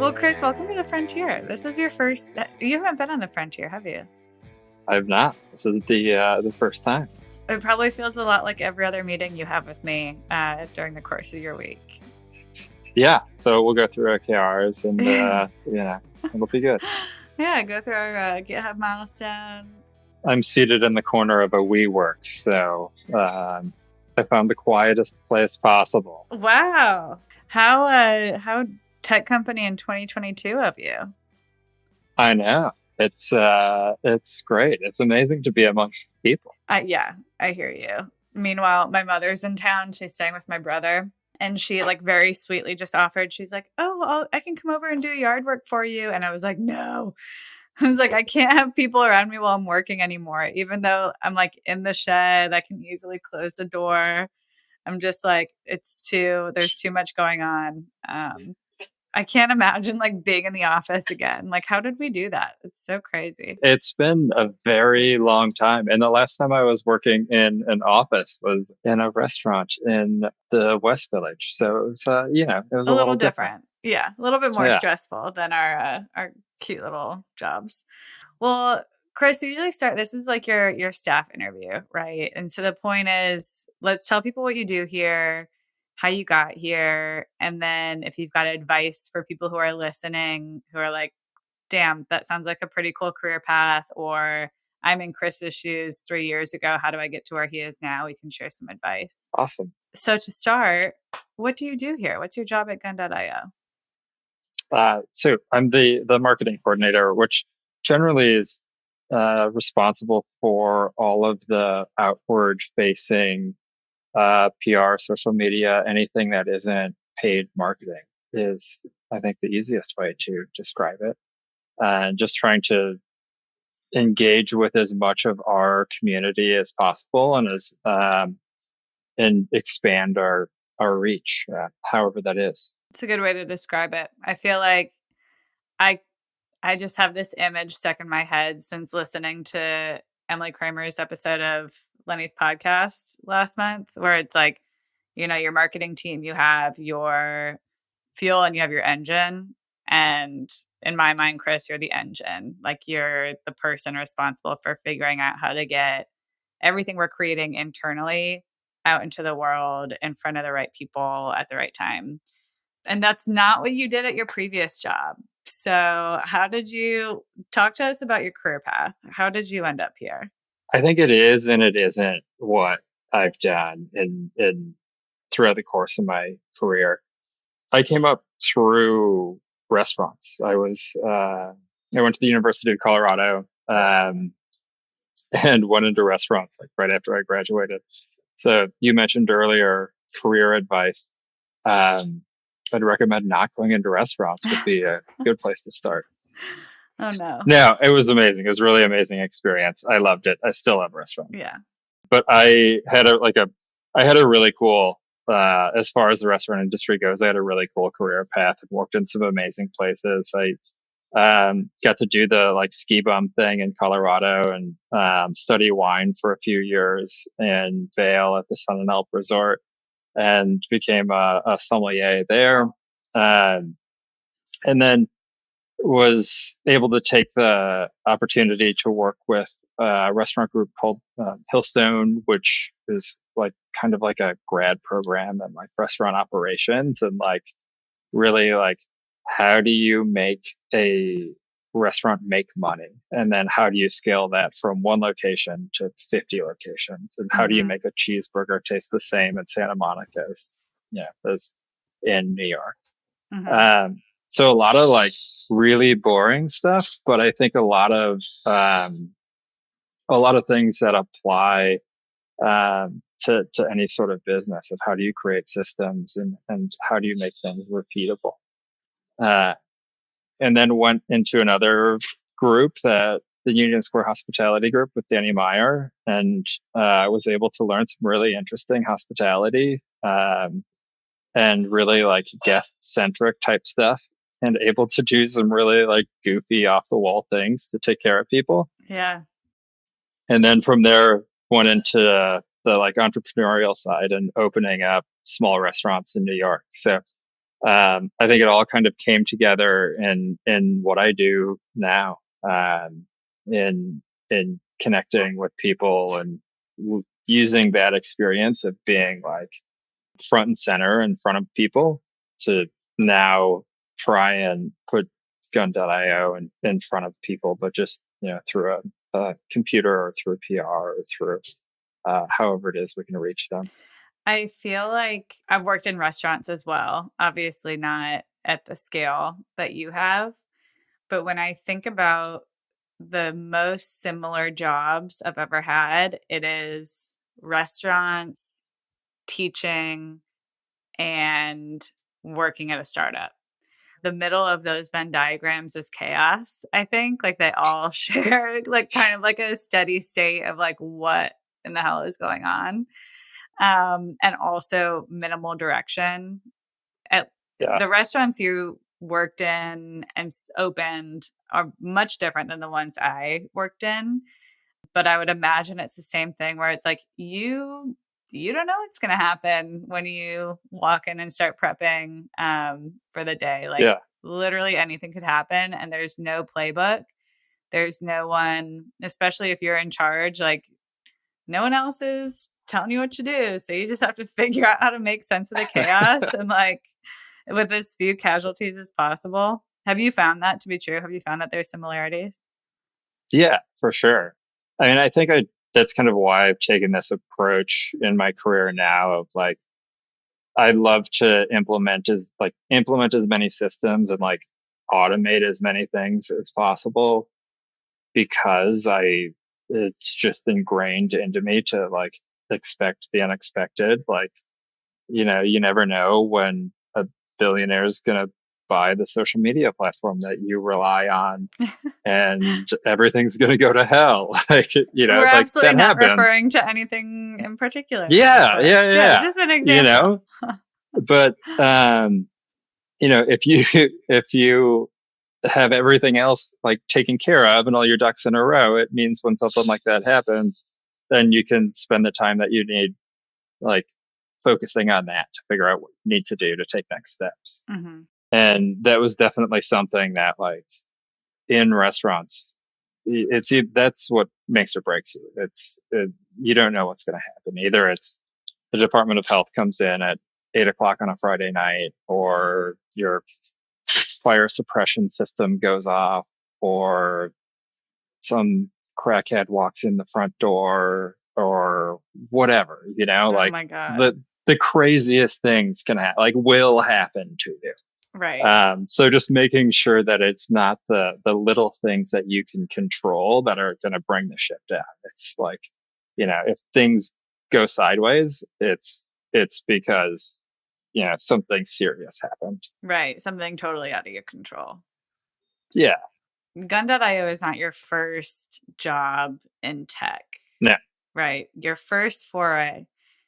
Well, Chris, welcome to the Frontier. This is your first. You haven't been on the Frontier, have you? I've not. This is the first time. It probably feels a lot like every other meeting you have with me during the course of your week. Yeah, so we'll go through OKRs and it'll be good. Yeah, go through our GitHub milestone. I'm seated in the corner of a WeWork, so I found the quietest place possible. Wow, how tech company in 2022 of you? I know. It's great. It's amazing to be amongst people. Yeah, I hear you. Meanwhile, my mother's in town. She's staying with my brother. And she like very sweetly just offered, she's like, oh, I can come over and do yard work for you. And I was like, no. I was like, I can't have people around me while I'm working anymore. Even though I'm like in the shed, I can easily close the door. I'm just like, there's too much going on. I can't imagine like being in the office again. Like, how did we do that? It's so crazy. It's been a very long time. And the last time I was working in an office was in a restaurant in the West Village. So it was, it was A a little little different. different. Yeah, a little bit more Yeah. stressful than our cute little jobs. Well, Chris, we usually start. This is like your staff interview, right? And so the point is, let's tell people what you do here, how you got here, and then if you've got advice for people who are listening, who are like, "Damn, that sounds like a pretty cool career path," or "I'm in Chris's shoes 3 years ago. How do I get to where he is now?" We can share some advice. Awesome. So to start, what do you do here? What's your job at Gun.io? So I'm the marketing coordinator, which generally is responsible for all of the outward facing PR, social media, anything that isn't paid marketing is, I think, the easiest way to describe it. And just trying to engage with as much of our community as possible and expand our reach, however that is. It's a good way to describe it. I feel like I I just have this image stuck in my head since listening to Emily Kramer's episode of Lenny's podcast last month, where it's like, your marketing team, you have your fuel and you have your engine. And in my mind, Chris, you're the engine. Like you're the person responsible for figuring out how to get everything we're creating internally out into the world in front of the right people at the right time. And that's not what you did at your previous job. So, how did you talk to us about your career path? How did you end up here? I think it is and it isn't what I've done in throughout the course of my career. I came up through restaurants. I went to the University of Colorado and went into restaurants like right after I graduated. So you mentioned earlier career advice. I'd recommend not going into restaurants would be a good place to start. Oh no. No, it was amazing. It was a really amazing experience. I loved it. I still love restaurants. Yeah. But I had a really cool, as far as the restaurant industry goes, I had a really cool career path. I worked in some amazing places. I got to do the like ski bum thing in Colorado and study wine for a few years in Vail at the Sun and Elk Resort and became a sommelier there. And then was able to take the opportunity to work with a restaurant group called Hillstone, which is like kind of like a grad program in like restaurant operations and like really like how do you make a restaurant make money? And then how do you scale that from one location to 50 locations? And how do you make a cheeseburger taste the same in Santa Monica as in New York? So a lot of like really boring stuff, but I think a lot of things that apply to any sort of business of how do you create systems and how do you make things repeatable. And then went into another group, the Union Square Hospitality Group with Danny Meyer, and was able to learn some really interesting hospitality and really like guest centric type stuff, and able to do some really like goofy off the wall things to take care of people. Yeah. And then from there went into the like entrepreneurial side and opening up small restaurants in New York. So I think it all kind of came together in what I do now, in connecting with people and using that experience of being like front and center in front of people to now try and put Gun.io in front of people, but just through a computer or through PR or through however it is we can reach them. I feel like I've worked in restaurants as well, obviously not at the scale that you have. But when I think about the most similar jobs I've ever had, it is restaurants, teaching, and working at a startup. The middle of those Venn diagrams is chaos, I think. Like they all share like kind of like a steady state of like what in the hell is going on. And also minimal direction. At the restaurants you worked in and opened are much different than the ones I worked in. But I would imagine it's the same thing where it's like you don't know what's going to happen when you walk in and start prepping for the day. Like literally anything could happen, and there's no playbook. There's no one, especially if you're in charge, like no one else is telling you what to do. So you just have to figure out how to make sense of the chaos and like with as few casualties as possible. Have you found that to be true? Have you found that there's similarities? Yeah, for sure. I mean, I think that's kind of why I've taken this approach in my career now of like, I love to implement as many systems and like automate as many things as possible because it's just ingrained into me to like expect the unexpected. Like, you never know when a billionaire is going to buy the social media platform that you rely on and everything's going to go to hell. Like, we're like absolutely that not happens. referring to anything in particular. Yeah. Just an example. But, if you have everything else like taken care of and all your ducks in a row, it means when something like that happens, then you can spend the time that you need, like focusing on that to figure out what you need to do to take next steps. Mm-hmm. And that was definitely something that like in restaurants, that's what makes or breaks you. You don't know what's going to happen. Either it's the Department of Health comes in at 8:00 on a Friday night, or your fire suppression system goes off, or some crackhead walks in the front door, or whatever, Oh like my God. the craziest things will happen to you. Right. So just making sure that it's not the little things that you can control that are going to bring the ship down. It's like, if things go sideways, it's because, something serious happened. Right. Something totally out of your control. Yeah. Gun.io is not your first job in tech. No. Right. Your first foray.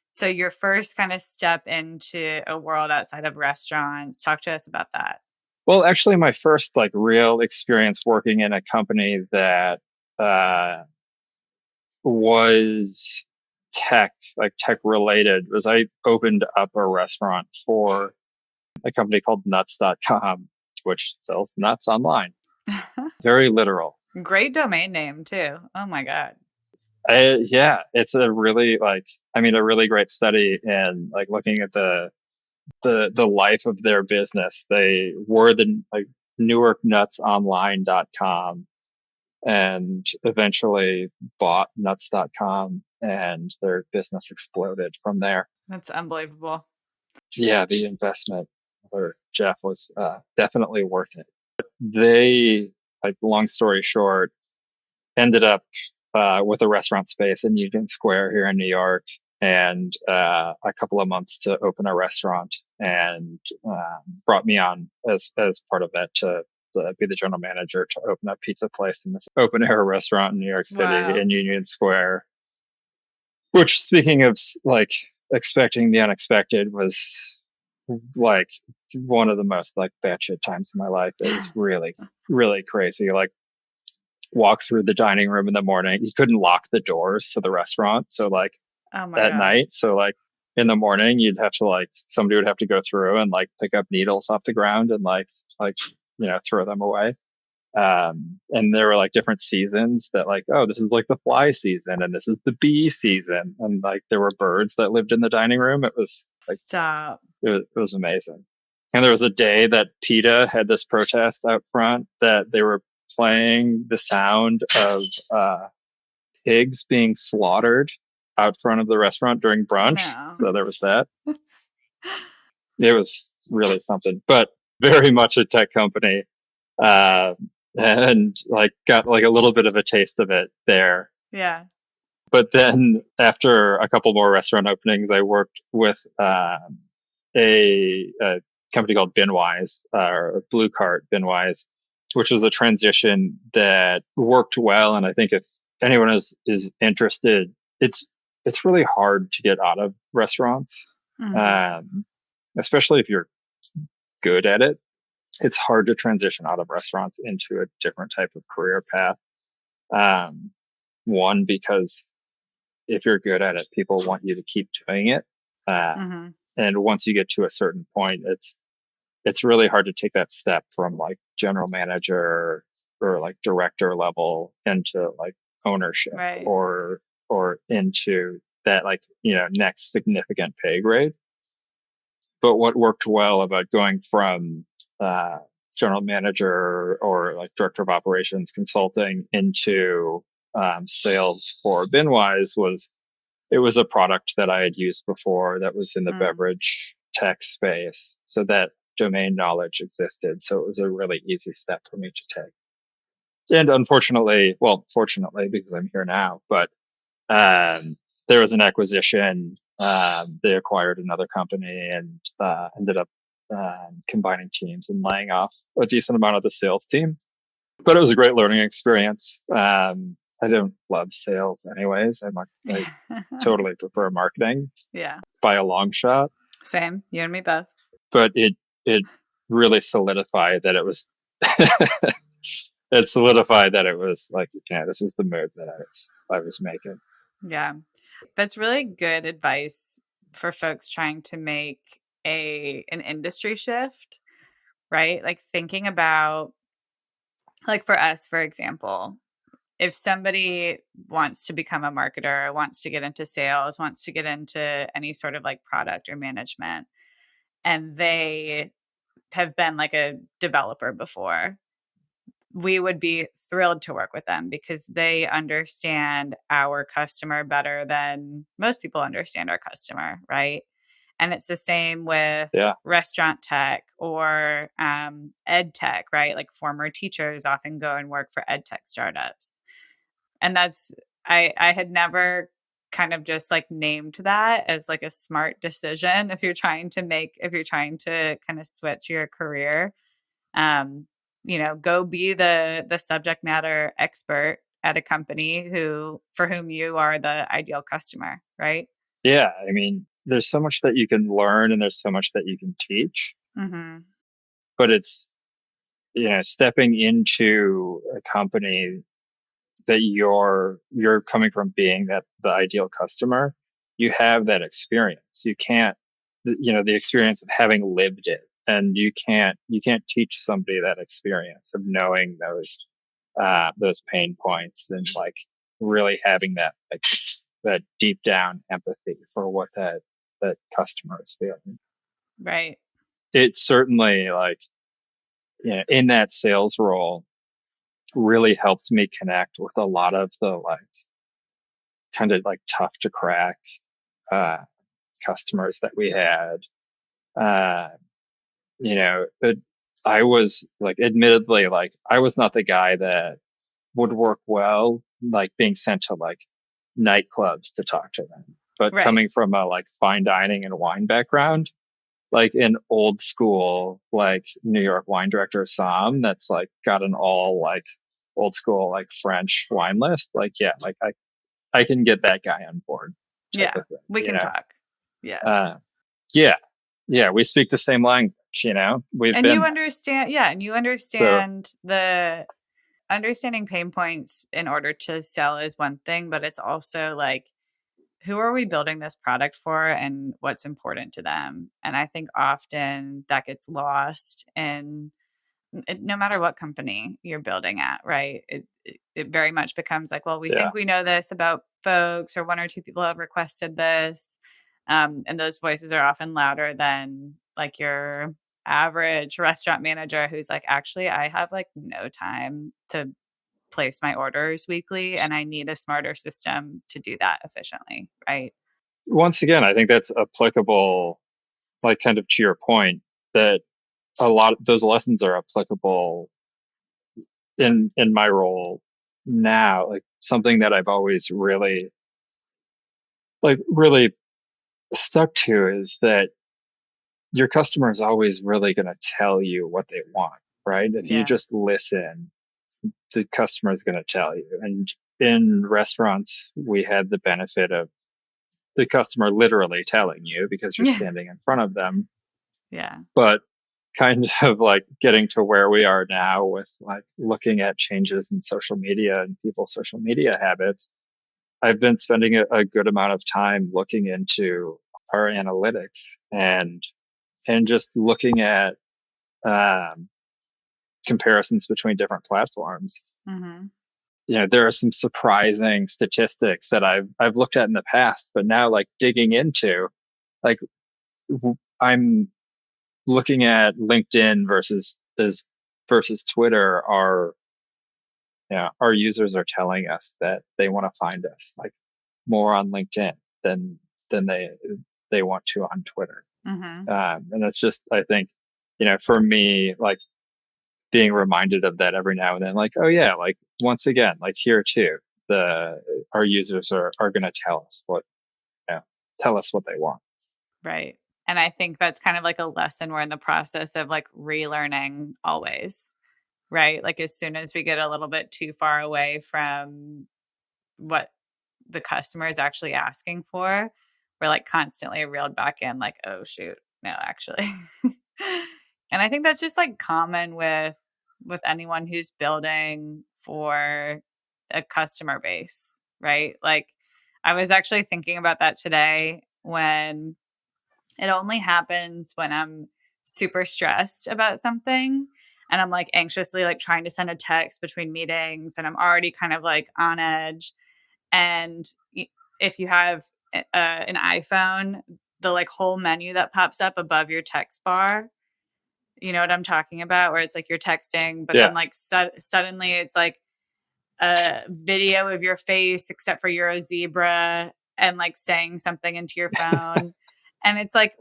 So your first kind of step into a world outside of restaurants. Talk to us about that. Well, actually, my first like real experience working in a company that was tech related was I opened up a restaurant for a company called nuts.com, which sells nuts online. Very literal. Great domain name too. Oh my God. Yeah, it's a really a really great study in like looking at the life of their business. They were the NewarkNutsOnline.com and eventually bought nuts.com, and their business exploded from there. That's unbelievable. Yeah, the investment for Jeff was definitely worth it. They, long story short, ended up with a restaurant space in Union Square here in New York, and a couple of months to open a restaurant, and brought me on as part of that to be the general manager to open a pizza place in this open air restaurant in New York City. Wow. In Union Square. Which, speaking of like expecting the unexpected, was like one of the most like batshit times in my life. It was really, really crazy. Like, walk through the dining room in the morning. You couldn't lock the doors to the restaurant. So like Oh my at God. night. So like in the morning, you'd have to like somebody would have to go through and like pick up needles off the ground and like throw them away. And there were like different seasons that like, oh, this is like the fly season and this is the bee season, and like there were birds that lived in the dining room. It was like Stop. it was amazing. And there was a day that PETA had this protest out front that they were playing the sound of pigs being slaughtered out front of the restaurant during brunch. No. So there was that. It was really something, but very much a tech company. Uh, and like got like a little bit of a taste of it there. Yeah. But then after a couple more restaurant openings, I worked with a company called Binwise, or Blue Cart Binwise, which was a transition that worked well. And I think if anyone is interested, it's really hard to get out of restaurants, Hmm. um, especially if you're good at it. It's hard to transition out of restaurants into a different type of career path. Um, One, because if you're good at it, people want you to keep doing it. Uh, Hmm. and once you get to a certain point, it's really hard to take that step from like general manager or like director level into like ownership Right. or into that like next significant pay grade. But what worked well about going from uh, general manager or like director of operations consulting into sales for Binwise was it was a product that I had used before that was in the Mm. beverage tech space. So that domain knowledge existed. So it was a really easy step for me to take. And unfortunately, well, fortunately, because I'm here now, but there was an acquisition. They acquired another company and ended up combining teams and laying off a decent amount of the sales team. But it was a great learning experience. I don't love sales anyways. I totally prefer marketing Yeah. by a long shot, Same. You and me both. but it really solidified that it was it solidified that it was like, this is the move that I was making. Yeah. That's really good advice for folks trying to make an industry shift, right? Like thinking about, like for us, for example, if somebody wants to become a marketer, wants to get into sales, wants to get into any sort of like product or management, and they have been like a developer before, we would be thrilled to work with them because they understand our customer better than most people understand our customer, right? And it's the same with Yeah. restaurant tech or ed tech, right? Like former teachers often go and work for ed tech startups. And that's, I had never kind of just like named that as like a smart decision if you're trying to kind of switch your career, um, go be the subject matter expert at a company for whom you are the ideal customer, right? Yeah. I mean, there's so much that you can learn and there's so much that you can teach, Mm-hmm. but it's, stepping into a company that you're coming from being that the ideal customer, you have that experience. You can't, the experience of having lived it, and you can't teach somebody that experience of knowing those pain points and like really having that like that deep down empathy for what that customer is feeling. Right. It's certainly like in that sales role really helped me connect with a lot of the like kind of like tough to crack uh, customers that we had. Uh, but I was like, admittedly, like I was not the guy that would work well, like being sent to like nightclubs to talk to them. But Right. coming from a like fine dining and wine background, like an old school, like New York wine director Sam, that's like got an all like old school, like French wine list. Like, yeah, like I can get that guy on board type Yeah. of thing, We can talk. Yeah. Uh, yeah, yeah, we speak the same language, we've And you been there. understand, yeah, and you So understand the understanding pain points in order to sell is one thing, but it's also like who are we building this product for and what's important to them? And I think often that gets lost in no matter what company you're building at, right? It very much becomes like, well, we Yeah. think we know this about folks, or one or two people have requested this. And those voices are often louder than like your average restaurant manager who's like, actually, I have like no time to place my orders weekly and I need a smarter system to do that efficiently, right? Once again, I think that's applicable, like kind of to your point, that a lot of those lessons are applicable in my role now. Like something that I've always really stuck to is that your customer is always really going to tell you what they want, right? If you Yeah. just listen, the customer is going to tell you. And in restaurants, we had the benefit of the customer literally telling you because you're Yeah. standing in front of them. Yeah. But kind of like getting to where we are now with like looking at changes in social media and people's social media habits, I've been spending a good amount of time looking into our analytics and just looking at um, comparisons between different platforms. Mm-hmm. There are some surprising statistics that I've looked at in the past, but now like digging into, like I'm looking at LinkedIn versus Twitter. Our users are telling us that they want to find us like more on LinkedIn than than they want to on Twitter. Mm-hmm. And it's just, I think, for me, like being reminded of that every now and then, like, oh yeah, like once again, like here too, our users are going to tell us what they want. Right. And I think that's kind of like a lesson we're in the process of like relearning always, right? Like as soon as we get a little bit too far away from what the customer is actually asking for, we're like constantly reeled back in, like, oh shoot, no, actually. And I think that's just like common with anyone who's building for a customer base, right? Like I was actually thinking about that today when it only happens when I'm super stressed about something and I'm like anxiously like trying to send a text between meetings and I'm already kind of like on edge. And if you have an iPhone, the like whole menu that pops up above your text bar, you know what I'm talking about? Where it's like you're texting, but Yeah. then like suddenly it's like a video of your face, except for you're a zebra and like saying something into your phone. And it's like,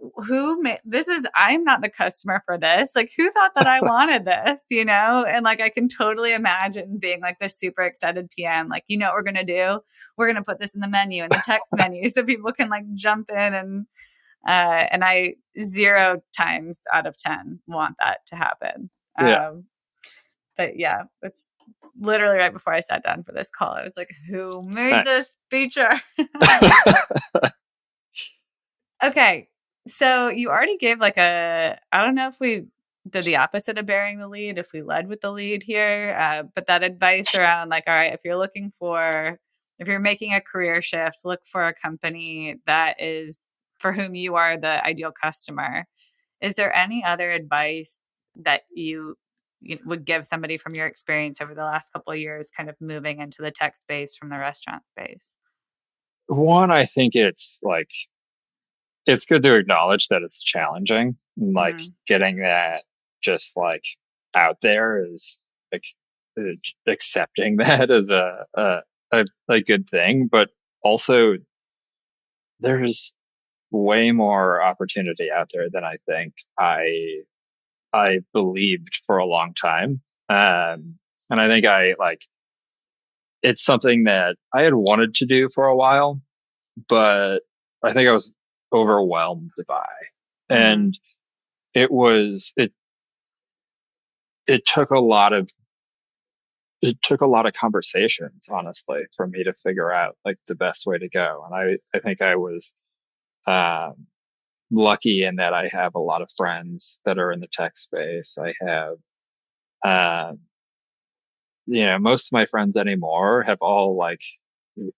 I'm not the customer for this. Like, who thought that I wanted this, you know? And like, I can totally imagine being like this super excited PM, like, you know what we're going to do? We're going to put this in the menu, in the text menu, so people can like jump in and I 0 times out of 10 want that to happen. Yeah. But yeah, it's literally right before I sat down for this call. I was like, who made Nice. this feature? Okay. So you already gave like I don't know if we did the opposite of bearing the lead, if we led with the lead here, but that advice around like, all right, if you're making a career shift, look for a company that is for whom you are the ideal customer. Is there any other advice that you would give somebody from your experience over the last couple of years, kind of moving into the tech space from the restaurant space? One, I think it's good to acknowledge that it's challenging. Like Mm, getting that just like out there is like uh, accepting that as a good thing, but also there's way more opportunity out there than I think I believed for a long time. And I think it's something that I had wanted to do for a while, but I think I was overwhelmed by. mm-hmm. And it was it took a lot of it took a lot of conversations, honestly, for me to figure out like the best way to go. And I think I was um, lucky in that I have a lot of friends that are in the tech space. I have um, most of my friends anymore have all like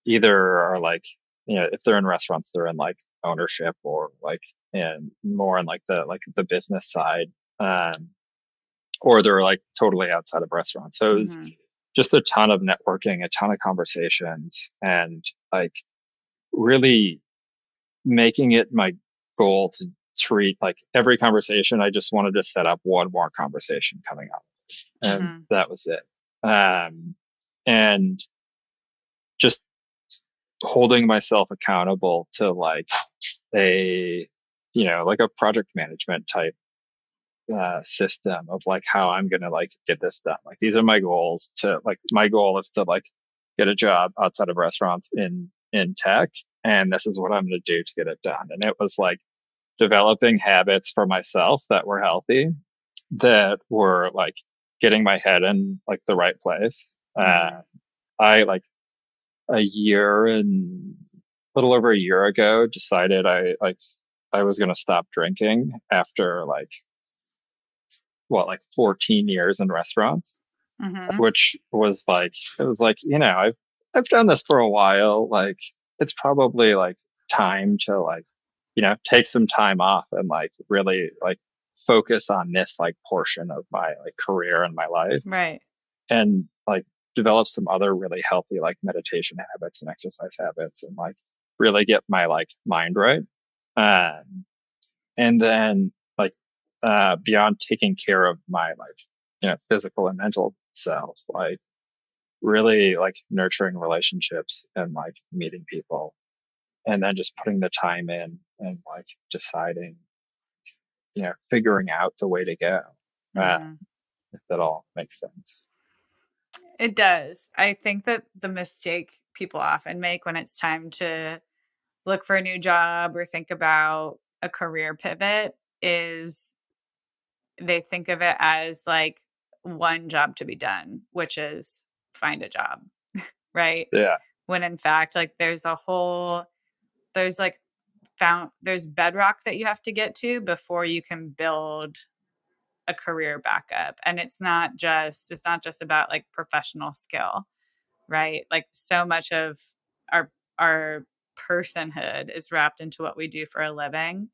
either are like if they're in restaurants, they're in like ownership or like in more in like the business side, or they're like totally outside of restaurants. So it was just a ton of networking, a ton of conversations, and like really making it my goal to treat like every conversation. I just wanted to set up one more conversation coming up, and that was it. And just holding myself accountable to like like a project management type system of like how I'm going to like get this done. Like these are my goals my goal is to like get a job outside of restaurants in tech. And this is what I'm going to do to get it done. And it was like developing habits for myself that were healthy, that were like getting my head in like the right place. I like a little over a year ago decided I was going to stop drinking after like 14 years in restaurants, which was like, it was like, I've done this for a while. Like it's probably like time to like, take some time off and like really like focus on this like portion of my like career and my life. Right. And like develop some other really healthy like meditation habits and exercise habits and like really get my like mind right. And then like beyond taking care of my like physical and mental self, like really like nurturing relationships and like meeting people, and then just putting the time in and like deciding, figuring out the way to go. If that all makes sense. It does. I think that the mistake people often make when it's time to look for a new job or think about a career pivot is they think of it as like one job to be done, which is find a job, right? Yeah. When in fact, like there's bedrock that you have to get to before you can build a career backup. And it's not just about like professional skill, right? Like so much of our personhood is wrapped into what we do for a living.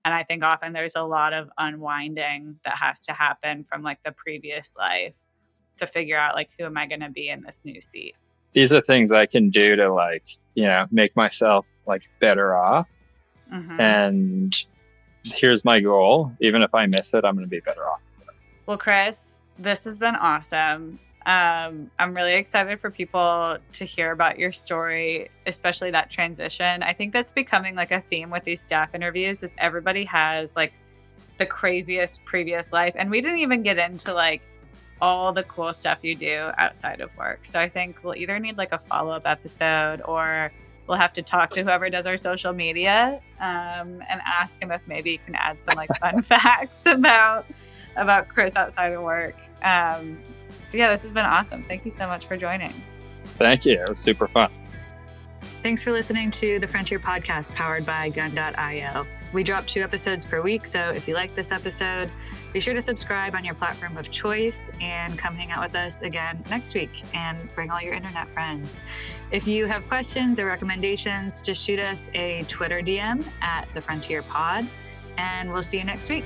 And I think often there's a lot of unwinding that has to happen from like the previous life to figure out like, who am I going to be in this new seat? These are things I can do to like, make myself like better off. And here's my goal. Even if I miss it, I'm going to be better off. Well, Chris, this has been awesome. I'm really excited for people to hear about your story, especially that transition. I think that's becoming like a theme with these staff interviews is everybody has like the craziest previous life. And we didn't even get into like all the cool stuff you do outside of work. So I think we'll either need like a follow-up episode or we'll have to talk to whoever does our social media and ask him if maybe he can add some like fun facts about Chris outside of work. Yeah, this has been awesome. Thank you so much for joining. Thank you. It was super fun. Thanks for listening to the Frontier Podcast powered by Gun.io. We drop 2 episodes per week, so if you like this episode, be sure to subscribe on your platform of choice and come hang out with us again next week and bring all your internet friends. If you have questions or recommendations, just shoot us a Twitter DM at The Frontier Pod, and we'll see you next week.